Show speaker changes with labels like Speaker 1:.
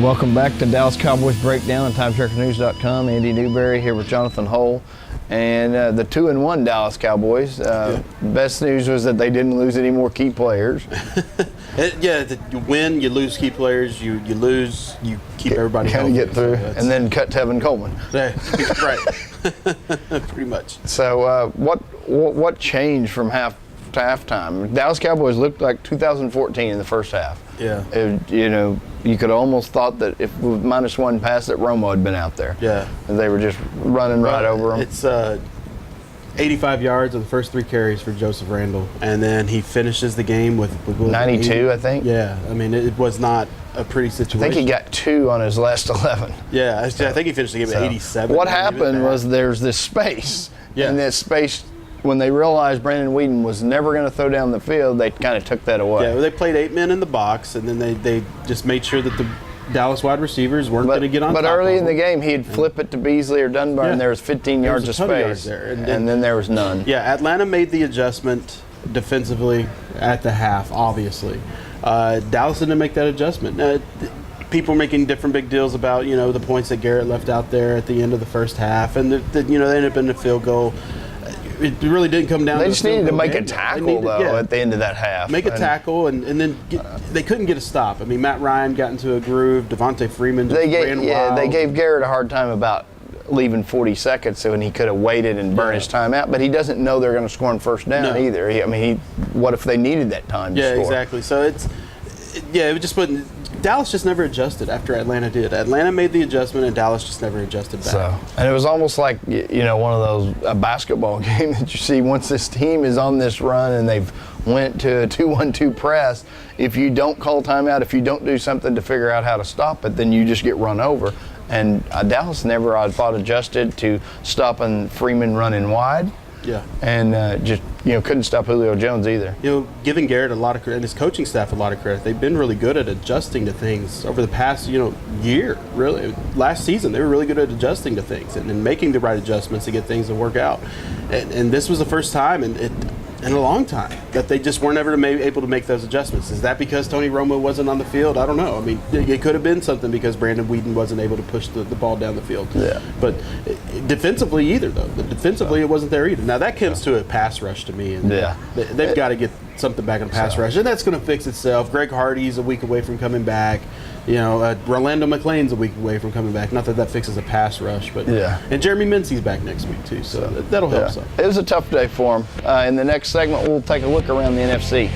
Speaker 1: Welcome back to Dallas Cowboys Breakdown on TimesCheckerNews.com. Andy Newberry here with Jonathan Hull. And the 2-1 Dallas Cowboys. Best news was that they didn't lose any more key players.
Speaker 2: You win, you lose key players. You lose, you keep everybody
Speaker 1: healthy. Kind of get through, and then cut Tevin Coleman.
Speaker 2: Yeah, right. Pretty much.
Speaker 1: So what changed from half to halftime? Dallas Cowboys looked like 2014 in the first half.
Speaker 2: Yeah.
Speaker 1: You could almost thought that if with -1 pass that Romo had been out there.
Speaker 2: Yeah.
Speaker 1: They were just running right over him.
Speaker 2: It's 85 yards of the first 3 carries for Joseph Randle, and then he finishes the game with
Speaker 1: 92, I think.
Speaker 2: Yeah. I mean, it was not a pretty situation.
Speaker 1: I think he got 2 on his last 11.
Speaker 2: Yeah. I think he finished the game at 87.
Speaker 1: What happened was there's this space.
Speaker 2: Yeah.
Speaker 1: And that space, when they realized Brandon Weeden was never going to throw down the field, they kind of took that away.
Speaker 2: Yeah, well, they played 8 men in the box, and then they just made sure that the Dallas wide receivers weren't going to get on top.
Speaker 1: But early in the game, he'd flip it to Beasley or Dunbar, and there was 15 yards of space. And then there was none.
Speaker 2: Yeah, Atlanta made the adjustment defensively at the half, obviously. Dallas didn't make that adjustment. People are making different big deals about, the points that Garrett left out there at the end of the first half, and they ended up in a field goal. It really didn't come down.
Speaker 1: They just needed to make a tackle, at the end of that half.
Speaker 2: Make a tackle, and then they couldn't get a stop. I mean, Matt Ryan got into a groove. Devontae Freeman just ran wild.
Speaker 1: They gave Garrett a hard time about leaving 40 seconds, so he could have waited and burned his time out. But he doesn't know they're going to score on first down either. What if they needed that time to score?
Speaker 2: Yeah, exactly. So it just put. Dallas just never adjusted after Atlanta did. Atlanta made the adjustment, and Dallas just never adjusted back.
Speaker 1: And it was almost like, one of a basketball game that you see once this team is on this run and they've went to a 2-1-2 press. If you don't call timeout, if you don't do something to figure out how to stop it, then you just get run over. And Dallas never, I thought, adjusted to stopping Freeman running wide.
Speaker 2: Yeah. And
Speaker 1: couldn't stop Julio Jones either.
Speaker 2: Giving Garrett a lot of credit and his coaching staff a lot of credit. They've been really good at adjusting to things over the past, year, really. Last season, they were really good at adjusting to things and making the right adjustments to get things to work out. And this was the first time in a long time that they just weren't ever able to make those adjustments. Is that because Tony Romo wasn't on the field? I don't know. I mean, it could have been something because Brandon Weeden wasn't able to push the ball down the field.
Speaker 1: Yeah.
Speaker 2: But defensively either, though. Defensively, it wasn't there either. Now, that comes to a pass rush to me. And they've got to get something back in pass rush. And that's going to fix itself. Greg Hardy's a week away from coming back. Rolando McClain's a week away from coming back. Not that fixes a pass rush, but and Jeremy Mincey's back next week too, so that'll help some.
Speaker 1: It was a tough day for him. In the next segment, we'll take a look around the NFC.